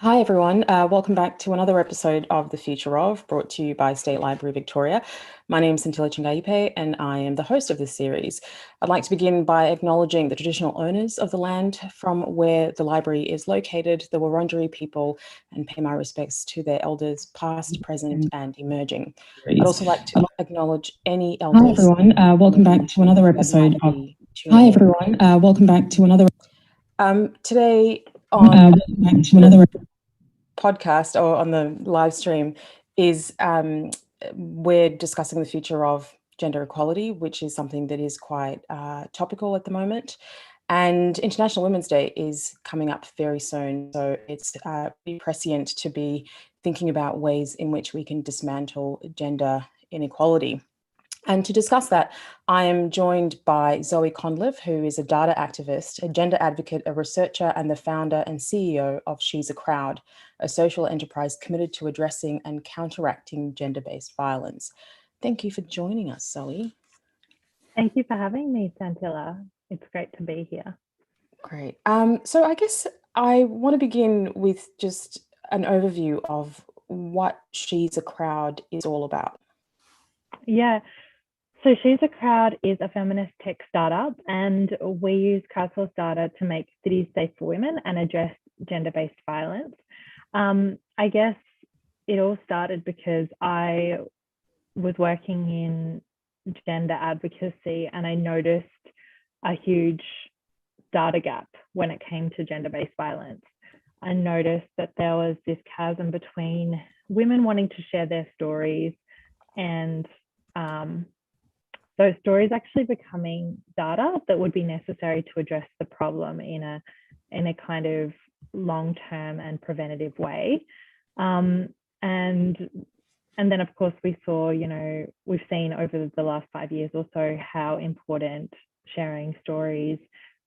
Hi everyone, welcome back to another episode of The Future of, brought to you by State Library Victoria. My name is Santilla Chingaipe and I am the host of this series. I'd like to begin by acknowledging the traditional owners of the land from where the library is located, the Wurundjeri people, and pay my respects to their elders past, present and emerging. I'd also like to acknowledge any elders. Hi everyone, welcome back to another episode of... Hi everyone, welcome back to another... Today on... welcome back to another... podcast or on the live stream is we're discussing the future of gender equality, which is something that is quite topical at the moment. And International Women's Day is coming up very soon. So it's pretty prescient to be thinking about ways in which we can dismantle gender inequality. And to discuss that, I am joined by Zoe Conliffe, who is a data activist, a gender advocate, a researcher, and the founder and CEO of She's a Crowd, a social enterprise committed to addressing and counteracting gender-based violence. Thank you for joining us, Zoe. Thank you for having me, Santilla. It's great to be here. Great. So I guess I want to begin with just an overview of what She's a Crowd is all about. Yeah. So She's a Crowd is a feminist tech startup, and we use crowdsourced data to make cities safe for women and address gender-based violence. I guess it all started because I was working in gender advocacy and I noticed a huge data gap when it came to gender-based violence. I noticed that there was this chasm between women wanting to share their stories and those stories actually becoming data that would be necessary to address the problem in a kind of long-term and preventative way. And then of course we saw, we've seen over the last 5 years or so how important sharing stories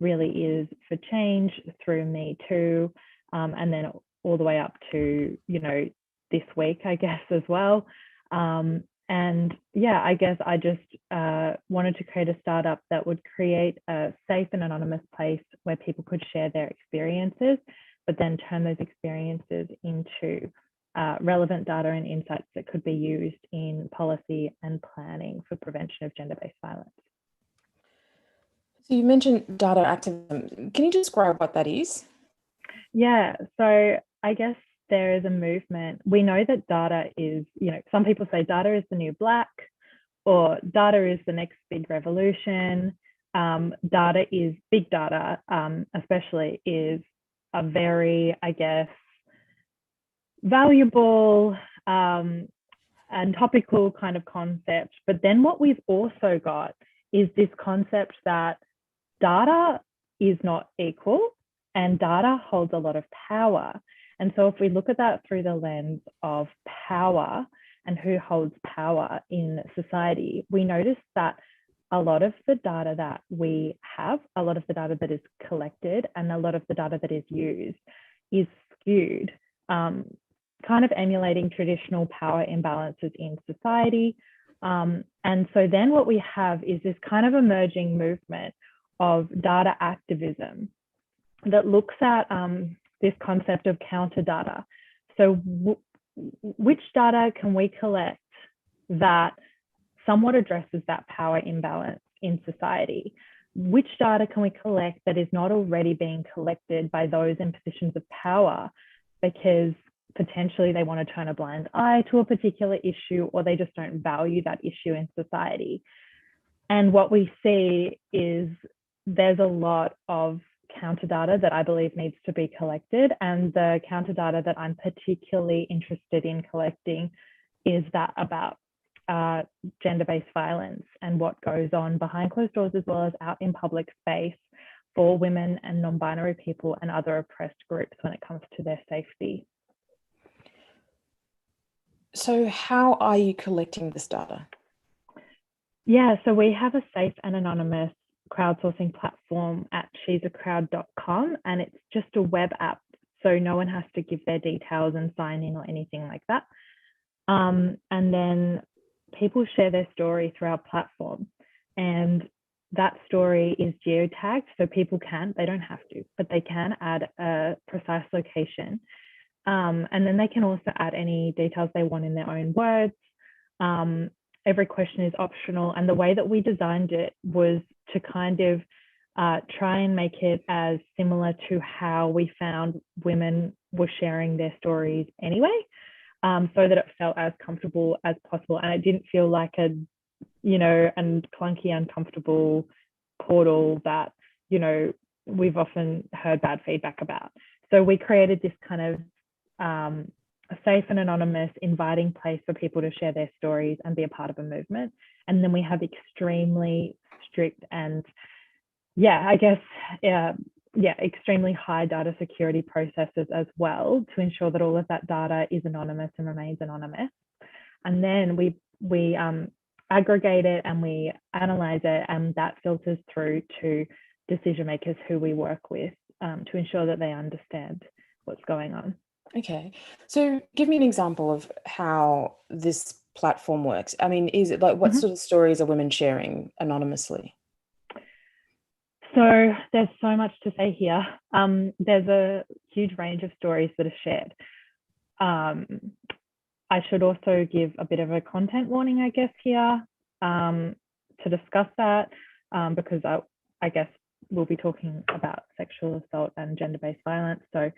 really is for change through Me Too, and then all the way up to, this week, I guess, as well. And yeah, I guess I just wanted to create a startup that would create a safe and anonymous place where people could share their experiences, but then turn those experiences into relevant data and insights that could be used in policy and planning for prevention of gender-based violence. So you mentioned data activism. Can you describe what that is? Yeah, so I guess there is a movement. We know that data is, some people say data is the new black, or data is the next big revolution. Data is big data, especially is a very, I guess, valuable and topical kind of concept. But then what we've also got is this concept that data is not equal and data holds a lot of power. And so if we look at that through the lens of power and who holds power in society, we notice that a lot of the data that we have, a lot of the data that is collected, and a lot of the data that is used is skewed, kind of emulating traditional power imbalances in society. And so then what we have is this kind of emerging movement of data activism that looks at this concept of counter data. So which data can we collect that somewhat addresses that power imbalance in society? Which data can we collect that is not already being collected by those in positions of power because potentially they want to turn a blind eye to a particular issue, or they just don't value that issue in society? And what we see is there's a lot of counter data that I believe needs to be collected. And the counter data that I'm particularly interested in collecting is that about gender-based violence and what goes on behind closed doors as well as out in public space for women and non-binary people and other oppressed groups when it comes to their safety. So how are you collecting this data? Yeah, so we have a safe and anonymous crowdsourcing platform at she'sacrowd.com, and it's just a web app, so no one has to give their details and sign in or anything like that. And then people share their story through our platform, and that story is geotagged, so people can, they don't have to, but they can add a precise location And then they can also add any details they want in their own words. Every question is optional. And the way that we designed it was to kind of try and make it as similar to how we found women were sharing their stories anyway, so that it felt as comfortable as possible. And it didn't feel like a, and clunky, uncomfortable portal that, we've often heard bad feedback about. So we created this kind of a safe and anonymous, inviting place for people to share their stories and be a part of a movement. And then we have extremely strict and, extremely high data security processes as well to ensure that all of that data is anonymous and remains anonymous. And then we aggregate it and we analyze it, and that filters through to decision makers who we work with to ensure that they understand what's going on. Okay, so give me an example of how this platform works. I mean, is it like, what sort of stories are women sharing anonymously? So there's so much to say here. There's a huge range of stories that are shared. I should also give a bit of a content warning, I guess, here to discuss that, because I guess we'll be talking about sexual assault and gender-based violence. So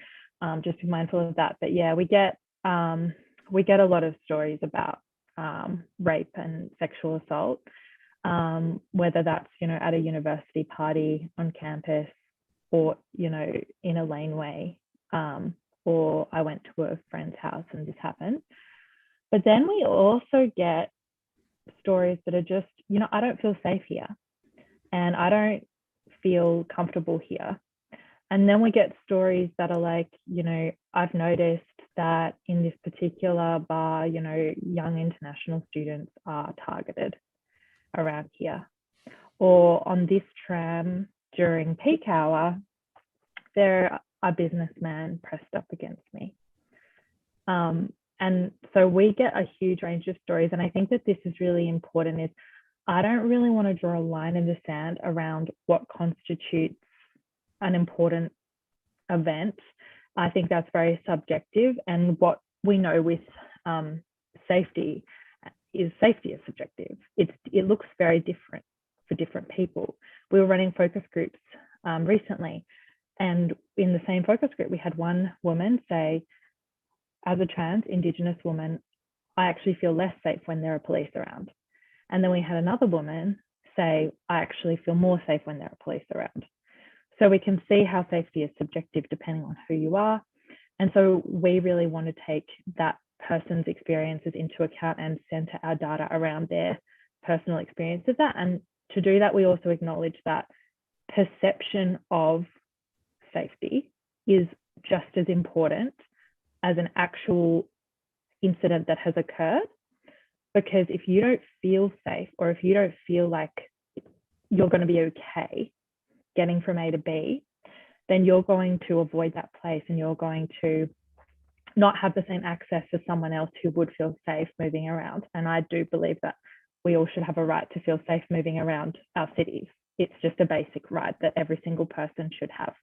just be mindful of that. But yeah, we get a lot of stories about rape and sexual assault, whether that's, at a university party on campus, or, in a laneway, or I went to a friend's house and this happened. But then we also get stories that are just, I don't feel safe here and I don't feel comfortable here. And then we get stories that are like, I've noticed that in this particular bar, young international students are targeted around here. Or on this tram during peak hour, there a businessman pressed up against me. And so we get a huge range of stories. And I think that this is really important, is I don't really want to draw a line in the sand around what constitutes an important event. I think that's very subjective. And what we know with safety is subjective. It looks very different for different people. We were running focus groups recently, and in the same focus group, we had one woman say, as a trans Indigenous woman, I actually feel less safe when there are police around. And then we had another woman say, I actually feel more safe when there are police around. So we can see how safety is subjective depending on who you are. And so we really want to take that person's experiences into account and center our data around their personal experience of that. And to do that, we also acknowledge that perception of safety is just as important as an actual incident that has occurred. Because if you don't feel safe, or if you don't feel like you're going to be okay getting from A to B, then you're going to avoid that place and you're going to not have the same access as someone else who would feel safe moving around. And I do believe that we all should have a right to feel safe moving around our cities. It's just a basic right that every single person should have.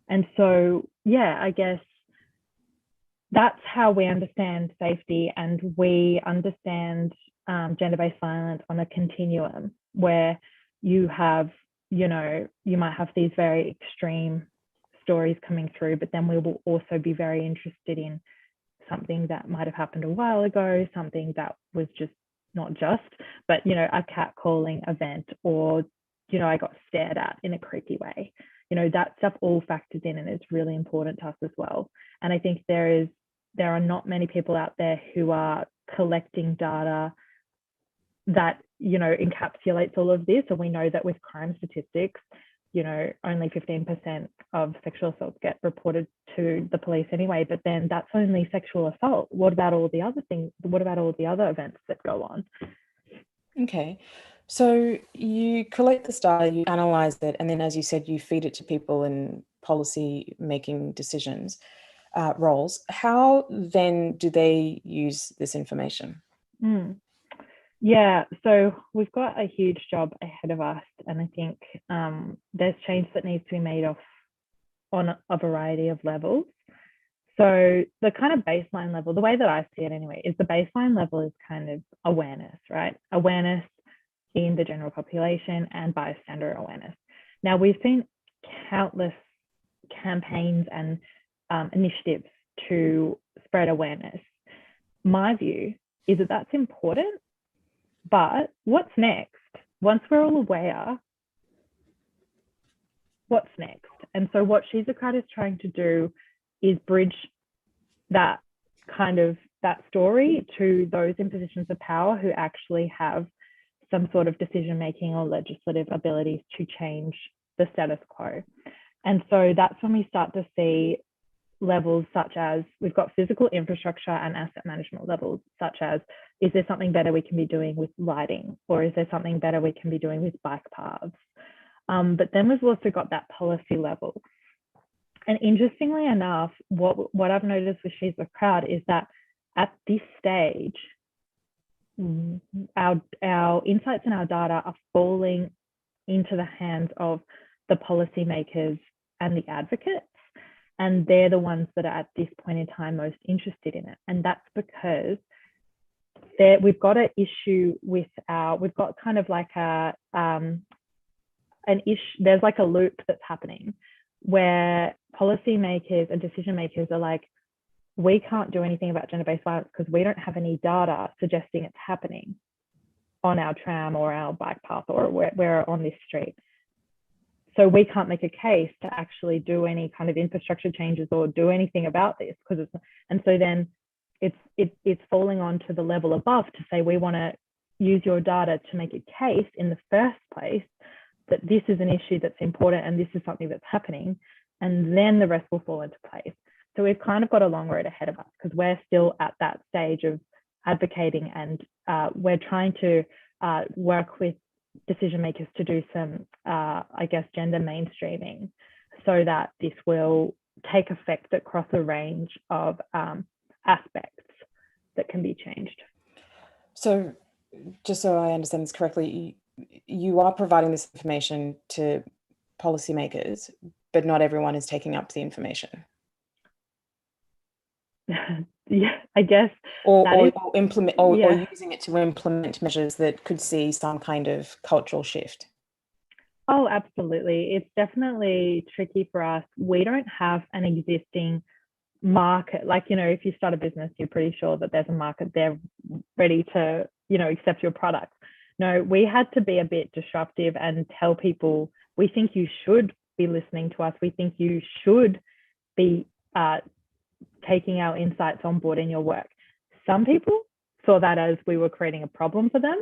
And so, yeah, I guess that's how we understand safety, and we understand gender-based violence on a continuum where you have, you might have these very extreme stories coming through, but then we will also be very interested in something that might have happened a while ago, something that was just not just, but, a catcalling event, or, I got stared at in a creepy way. That stuff all factors in, and it's really important to us as well. And I think there are not many people out there who are collecting data that, encapsulates all of this. So we know that with crime statistics, only 15% of sexual assaults get reported to the police anyway, but then that's only sexual assault. What about all the other things? What about all the other events that go on? Okay. So you collect this data, you analyze it, and then, as you said, you feed it to people in policy making decisions, roles. How then do they use this information? Yeah, so we've got a huge job ahead of us, and I think there's change that needs to be made on a variety of levels. So the kind of baseline level, the way that I see it anyway, is the baseline level is kind of awareness, right? Awareness in the general population and bystander awareness. Now, we've seen countless campaigns and initiatives to spread awareness. My view is that that's important, but what's next? Once we're all aware, what's next? And so what Shizocrat is trying to do is bridge that kind of that story to those in positions of power who actually have some sort of decision making or legislative abilities to change the status quo. And so that's when we start to see levels such as, we've got physical infrastructure and asset management levels, such as, is there something better we can be doing with lighting, or is there something better we can be doing with bike paths? But then we've also got that policy level. And interestingly enough, what I've noticed with She's the Crowd is that at this stage, our insights and our data are falling into the hands of the policymakers and the advocates, and they're the ones that are at this point in time most interested in it. And that's because we've got an issue with we've got kind of like an issue, there's like a loop that's happening where policymakers and decision makers are like, we can't do anything about gender-based violence because we don't have any data suggesting it's happening on our tram or our bike path or we're on this street. So we can't make a case to actually do any kind of infrastructure changes or do anything about this because it's, and so then it's falling onto the level above to say we want to use your data to make a case in the first place that this is an issue that's important and this is something that's happening, and then the rest will fall into place. So we've kind of got a long road ahead of us because we're still at that stage of advocating, and we're trying to work with decision makers to do some, I guess, gender mainstreaming so that this will take effect across a range of aspects that can be changed. So just so I understand this correctly, you are providing this information to policymakers, but not everyone is taking up the information. Yeah, I guess. Or using it to implement measures that could see some kind of cultural shift. Oh, absolutely. It's definitely tricky for us. We don't have an existing market. Like, you know, if you start a business, you're pretty sure that there's a market there ready to, you know, accept your product. No, we had to be a bit disruptive and tell people, we think you should be listening to us. We think you should be taking our insights on board in your work. Some people saw that as we were creating a problem for them.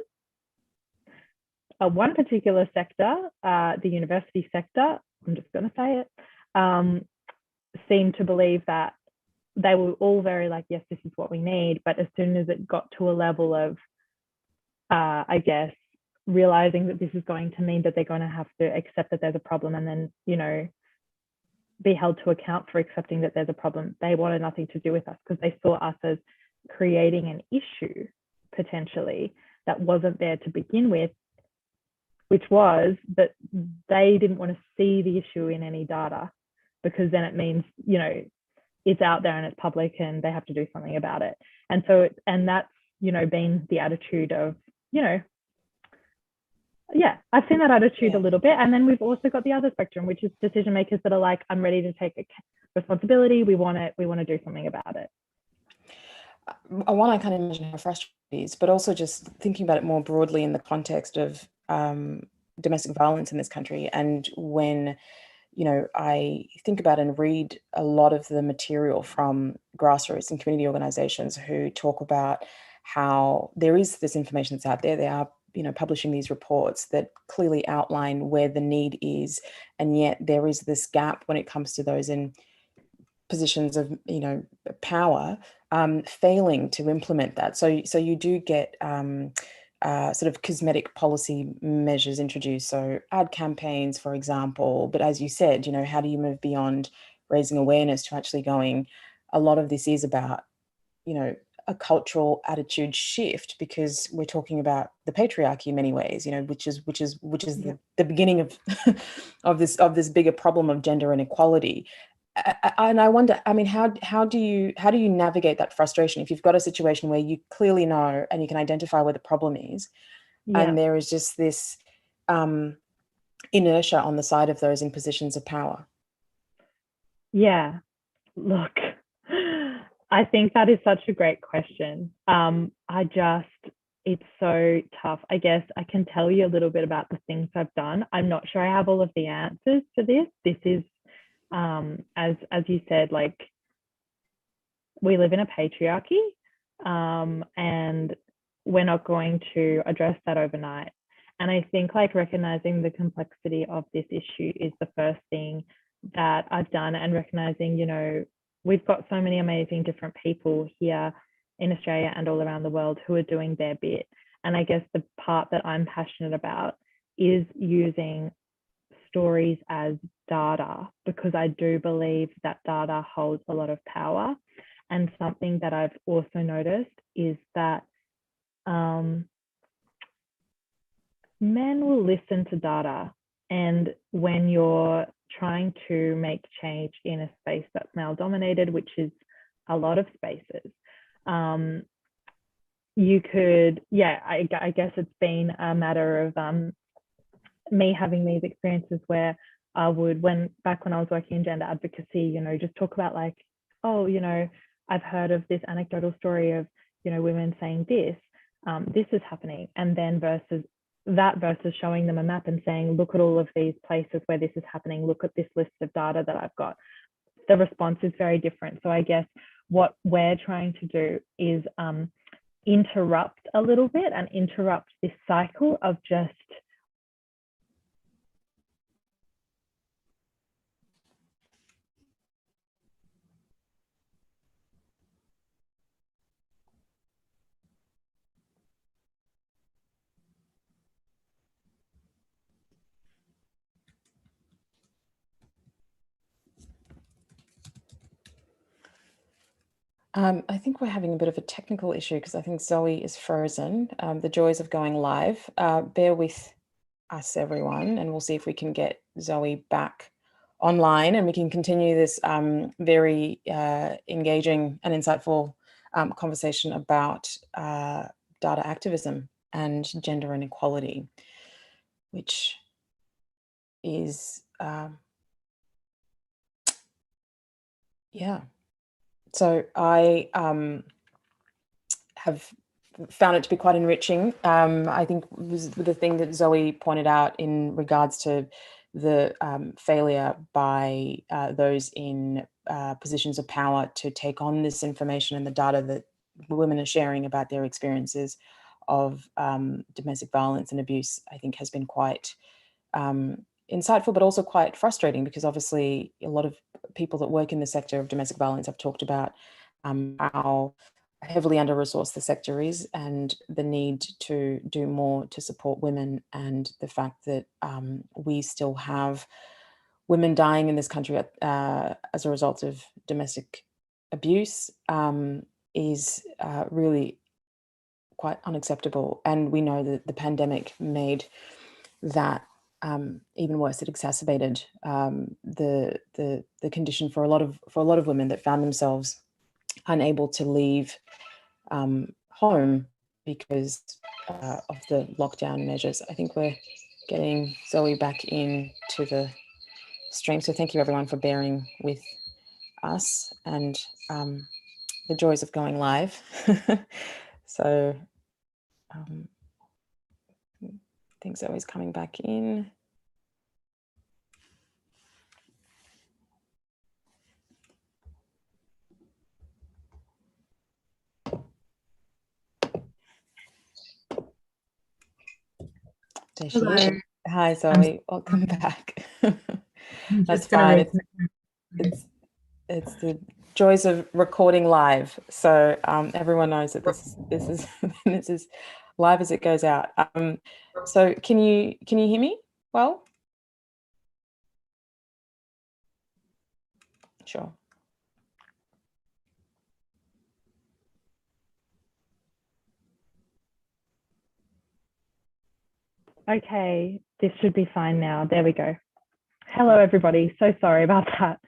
One particular sector, the university sector, I'm just going to say it, seemed to believe that they were all very like, yes, this is what we need. But as soon as it got to a level of, I guess, realizing that this is going to mean that they're going to have to accept that there's a problem and then, you know, be held to account for accepting that there's a problem, they wanted nothing to do with us because they saw us as creating an issue potentially that wasn't there to begin with, which was that they didn't want to see the issue in any data because then it means, you know, it's out there and it's public and they have to do something about it. And so, and that's, you know, been the attitude of, you know, yeah, I've seen that attitude a little bit. And then we've also got the other spectrum, which is decision makers that are like, I'm ready to take responsibility. We want to do something about it. I want to kind of imagine how frustrating it is, but also just thinking about it more broadly in the context of domestic violence in this country. And when, you know, I think about and read a lot of the material from grassroots and community organizations who talk about how there is this information that's out there. They are, you know, publishing these reports that clearly outline where the need is, and yet there is this gap when it comes to those in positions of, you know, power, failing to implement that. So you do get sort of cosmetic policy measures introduced. So ad campaigns, for example. But as you said, you know, how do you move beyond raising awareness to actually going? A lot of this is about, you know, a cultural attitude shift, because we're talking about the patriarchy in many ways, you know, which is the beginning of of this bigger problem of gender inequality. And I wonder, I mean, how do you navigate that frustration if you've got a situation where you clearly know and you can identify where the problem is, Yeah. and there is just this inertia on the side of those in positions of power? Yeah. Look, I think that is such a great question. It's so tough. I guess I can tell you a little bit about the things I've done. I'm not sure I have all of the answers for this. This is, as you said, like, we live in a patriarchy, and we're not going to address that overnight. And I think like recognizing the complexity of this issue is the first thing that I've done, and recognizing, we've got so many amazing different people here in Australia and all around the world who are doing their bit. And I guess the part that I'm passionate about is using stories as data, because I do believe that data holds a lot of power. And something that I've also noticed is that men will listen to data. And when you're trying to make change in a space that's male dominated, which is a lot of spaces, you could, I guess it's been a matter of me having these experiences where I would, back when I was working in gender advocacy, just talk about like, oh, I've heard of this anecdotal story of, women saying this is happening. And then versus showing them a map and saying, look at all of these places where this is happening. Look at this list of data that I've got. The response is very different. So I guess what we're trying to do is interrupt a little bit and interrupt this cycle of just I think we're having a bit of a technical issue because I think Zoe is frozen. The joys of going live. Bear with us, everyone, and we'll see if we can get Zoe back online and we can continue this very engaging and insightful conversation about data activism and gender inequality, which is, yeah. So I have found it to be quite enriching. I think was the thing that Zoe pointed out in regards to the failure by those in positions of power to take on this information and the data that women are sharing about their experiences of domestic violence and abuse, I think has been quite insightful, but also quite frustrating, because obviously a lot of people that work in the sector of domestic violence have talked about how heavily under-resourced the sector is and the need to do more to support women, and the fact that we still have women dying in this country as a result of domestic abuse is really quite unacceptable. And we know that the pandemic made that even worse. It exacerbated the condition for a lot of women that found themselves unable to leave home because of the lockdown measures. I think we're getting Zoe back into the stream. So thank you everyone for bearing with us and the joys of going live. So I think Zoe's coming back in. There she is. Hi, Zoe. Welcome back. That's fine. It's the joys of recording live. So everyone knows that this is this is live as it goes out. So can you hear me well? Sure. Okay, this should be fine now. There we go. Hello, everybody. So sorry about that.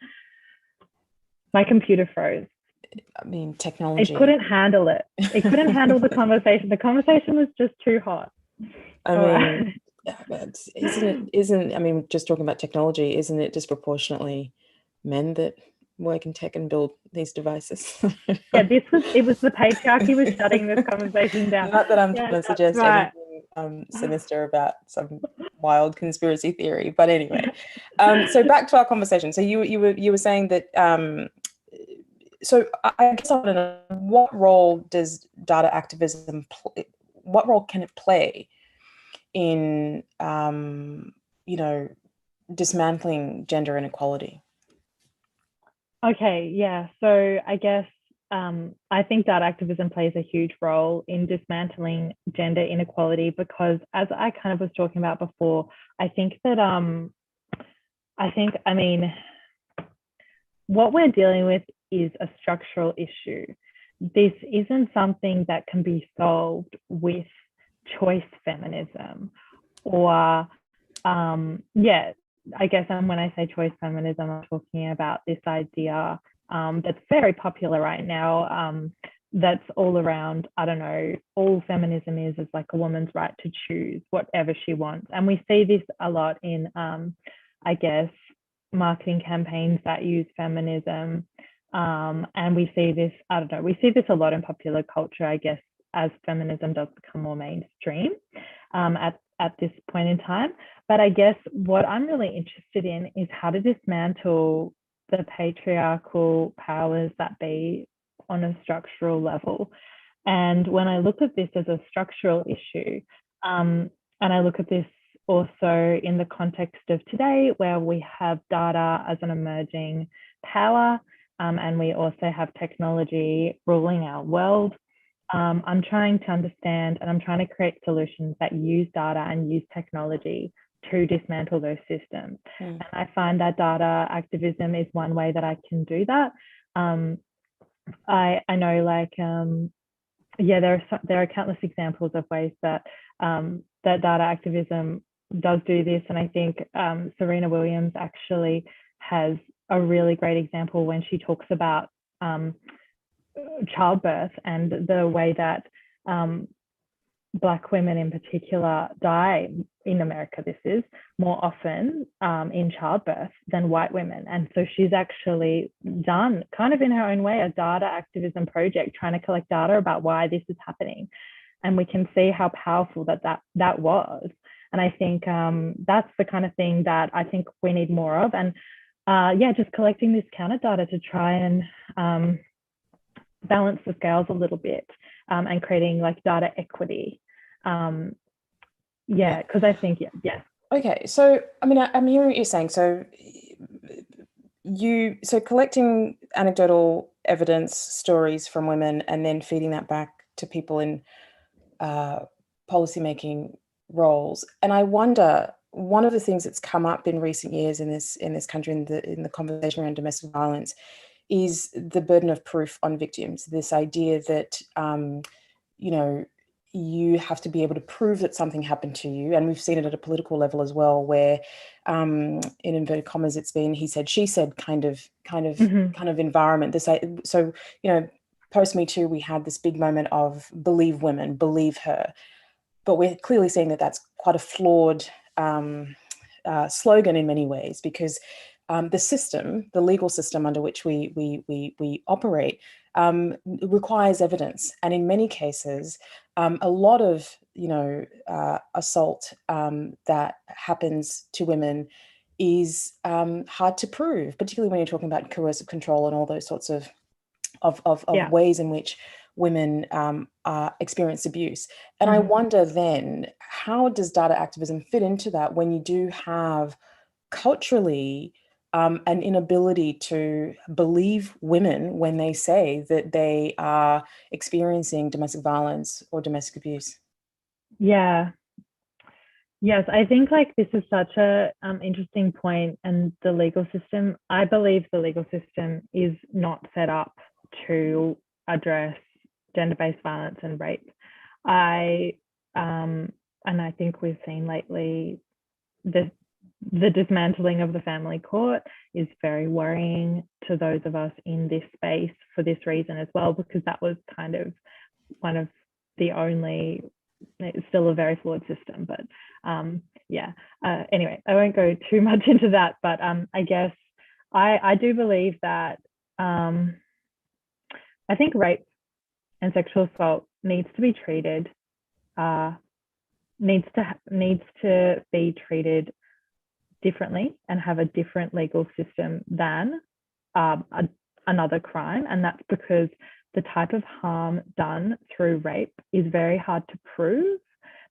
My computer froze. I mean, It technology. couldn't handle it. It couldn't handle the conversation. The conversation was just too hot. I All right. mean, isn't I mean, just talking about technology, isn't it disproportionately men that work in tech and build these devices? Yeah, it was the patriarchy was shutting this conversation down. Not that I'm Yeah, trying to that's suggest right. anything sinister about some wild conspiracy theory, but anyway. So back to our conversation. So you were saying that so I guess I want to know, what role does data activism play, what role can it play in you know, dismantling gender inequality? Okay, yeah. So I guess I think data activism plays a huge role in dismantling gender inequality because, as I kind of was talking about before, I think that I mean, what we're dealing with is a structural issue. This isn't something that can be solved with choice feminism or yeah, I guess when I say choice feminism, I'm talking about this idea that's very popular right now. That's all around, I don't know, all feminism is like a woman's right to choose whatever she wants. And we see this a lot in, I guess, marketing campaigns that use feminism. And we see this, I don't know, we see this a lot in popular culture, I guess, as feminism does become more mainstream at this point in time. But I guess what I'm really interested in is how to dismantle the patriarchal powers that be on a structural level. And when I look at this as a structural issue, and I look at this also in the context of today, where we have data as an emerging power, and we also have technology ruling our world. I'm trying to understand and I'm trying to create solutions that use data and use technology to dismantle those systems. And I find that data activism is one way that I can do that. I know, like, yeah, there are countless examples of ways that that data activism does do this, and I think Serena Williams actually has a really great example when she talks about childbirth and the way that Black women in particular die in America. This is more often in childbirth than white women. And so she's actually done, kind of in her own way, a data activism project trying to collect data about why this is happening. And we can see how powerful that was. And I think that's the kind of thing that I think we need more of. And yeah, just collecting this counter data to try and balance the scales a little bit and creating like data equity. Yeah, because I think, yeah. Okay, so I mean, I'm hearing what you're saying. So collecting anecdotal evidence, stories from women, and then feeding that back to people in policymaking roles. And I wonder, one of the things that's come up in recent years in this country, in the conversation around domestic violence, is the burden of proof on victims. This idea that you know, you have to be able to prove that something happened to you. And we've seen it at a political level as well, where in inverted commas, it's been he said, she said kind of environment. So, you know, post Me Too, we had this big moment of believe women, believe her. But we're clearly seeing that that's quite a flawed slogan in many ways, because the system, the legal system under which we operate, requires evidence, and in many cases, a lot of assault that happens to women is hard to prove, particularly when you're talking about coercive control and all those sorts of ways in which women experience abuse. And I wonder then, how does data activism fit into that when you do have culturally an inability to believe women when they say that they are experiencing domestic violence or domestic abuse? Yeah. Yes, I think like this is such a interesting point, and the legal system, I believe the legal system is not set up to address gender-based violence and rape. And I think we've seen lately the dismantling of the family court is very worrying to those of us in this space for this reason as well, because that was kind of one of the only, it's still a very flawed system, but anyway, I won't go too much into that, but I guess I do believe that I think rape and sexual assault needs to be treated, needs to be treated differently and have a different legal system than another crime. And that's because the type of harm done through rape is very hard to prove,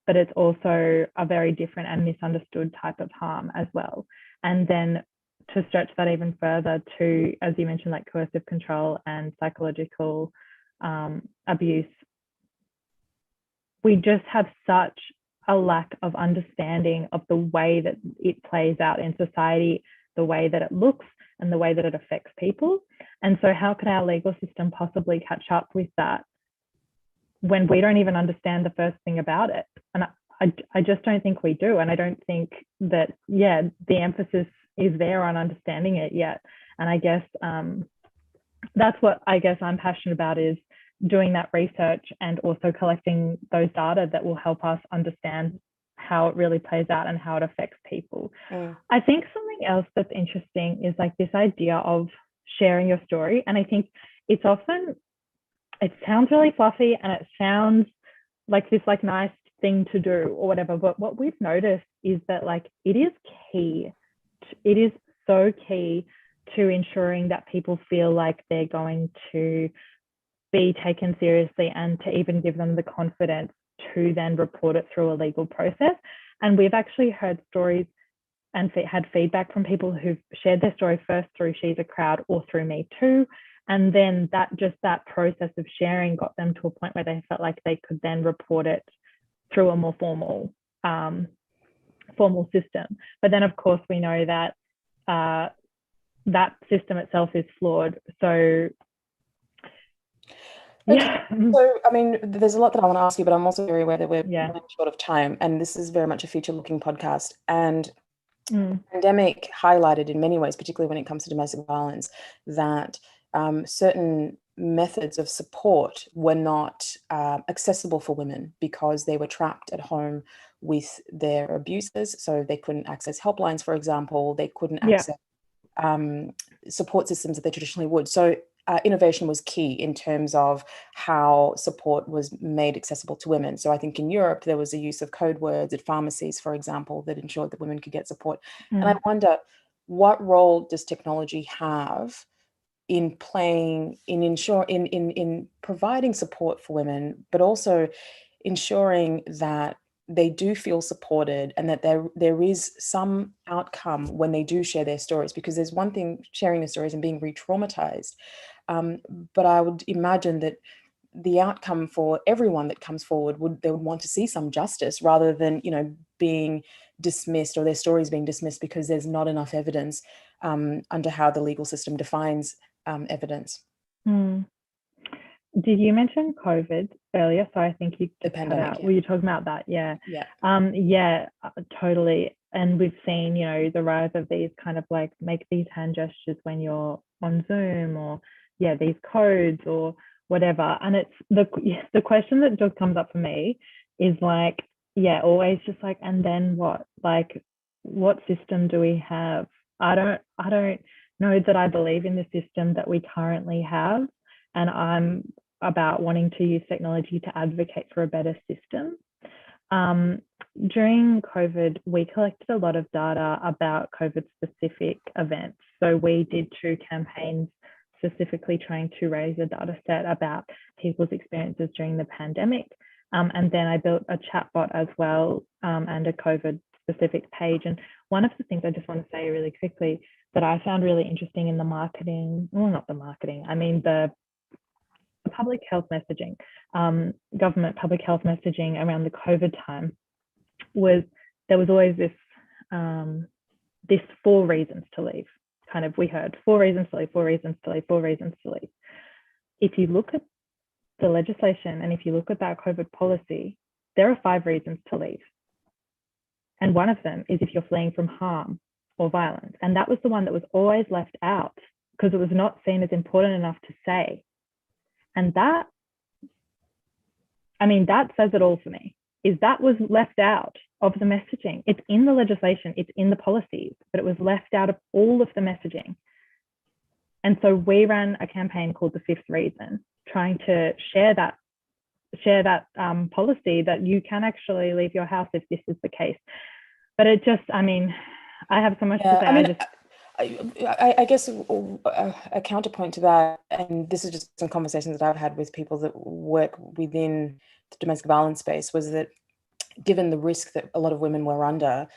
but it's also a very different and misunderstood type of harm as well. And then to stretch that even further to, as you mentioned, like coercive control and psychological abuse, we just have such a lack of understanding of the way that it plays out in society, the way that it looks and the way that it affects people. And so how can our legal system possibly catch up with that when we don't even understand the first thing about it? And I just don't think we do. And I don't think that, the emphasis is there on understanding it yet. And I guess that's what I guess I'm passionate about, is doing that research and also collecting those data that will help us understand how it really plays out and how it affects people. I think something else that's interesting is like this idea of sharing your story. And I think it's often, it sounds really fluffy and it sounds like this like nice thing to do or whatever, but what we've noticed is that like it is key. It is so key to ensuring that people feel like they're going to be taken seriously and to even give them the confidence to then report it through a legal process. And we've actually heard stories and had feedback from people who've shared their story first through She's a Crowd or through Me Too. And then that process of sharing got them to a point where they felt like they could then report it through a more formal system. But then of course we know that that system itself is flawed. So Okay. So, I mean, there's a lot that I want to ask you, but I'm also very aware that we're running short of time, and this is very much a future-looking podcast. And the pandemic highlighted in many ways, particularly when it comes to domestic violence, that certain methods of support were not accessible for women because they were trapped at home with their abusers. So they couldn't access helplines, for example. They couldn't access support systems that they traditionally would. So innovation was key in terms of how support was made accessible to women. So I think in Europe, there was a use of code words at pharmacies, for example, that ensured that women could get support. And I wonder, what role does technology have in providing support for women, but also ensuring that they do feel supported and that there is some outcome when they do share their stories? Because there's one thing sharing the stories and being re-traumatized, but I would imagine that the outcome for everyone that comes forward they would want to see some justice rather than being dismissed or their stories being dismissed because there's not enough evidence under how the legal system defines evidence. Did you mention COVID earlier? So I think you the pandemic. cut out. Were you talking about that? Yeah. Totally. And we've seen, the rise of these kind of like make these hand gestures when you're on Zoom, or these codes or whatever. And it's the question that just comes up for me is like, always just like, and then what? Like, what system do we have? I don't know that I believe in the system that we currently have. And I'm about wanting to use technology to advocate for a better system. During COVID, we collected a lot of data about COVID-specific events. So we did 2 campaigns specifically trying to raise a data set about people's experiences during the pandemic. And then I built a chatbot as well, and a COVID-specific page. And one of the things I just want to say really quickly that I found really interesting in the marketing, well, not the marketing, I mean the public health messaging, government public health messaging around the COVID time, was there was always this 4 reasons to leave. Kind of, we heard 4 reasons to leave, 4 reasons to leave, 4 reasons to leave. If you look at the legislation and if you look at that COVID policy, there are 5 reasons to leave. And one of them is if you're fleeing from harm or violence. And that was the one that was always left out because it was not seen as important enough to say. And that, I mean, that says it all for me, is that was left out of the messaging. It's in the legislation, it's in the policies, but it was left out of all of the messaging. And so we ran a campaign called The Fifth Reason, trying to share that policy that you can actually leave your house if this is the case. But it just, I mean, I have so much to say. I mean, I guess a counterpoint to that, and this is just some conversations that I've had with people that work within the domestic violence space, was that given the risk that a lot of women were under,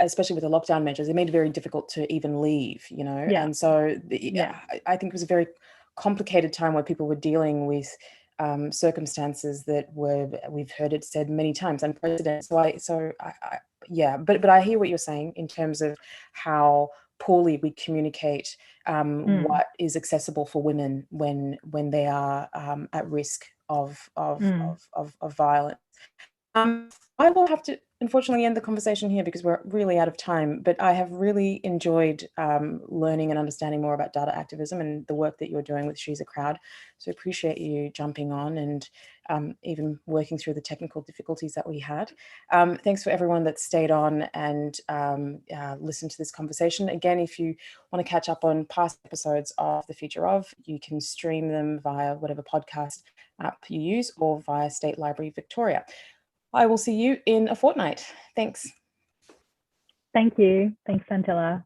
especially with the lockdown measures, it made it very difficult to even leave, you know? Yeah. And so Yeah. I think it was a very complicated time where people were dealing with circumstances that were, we've heard it said many times, unprecedented. But I hear what you're saying in terms of how poorly we communicate what is accessible for women when they are at risk of violence. I will have to unfortunately end the conversation here because we're really out of time, but I have really enjoyed learning and understanding more about data activism and the work that you're doing with She's a Crowd. So appreciate you jumping on and even working through the technical difficulties that we had. Thanks for everyone that stayed on and listened to this conversation. Again, if you want to catch up on past episodes of The Future Of, you can stream them via whatever podcast app you use or via State Library Victoria. I will see you in a fortnight. Thanks. Thank you. Thanks, Santilla.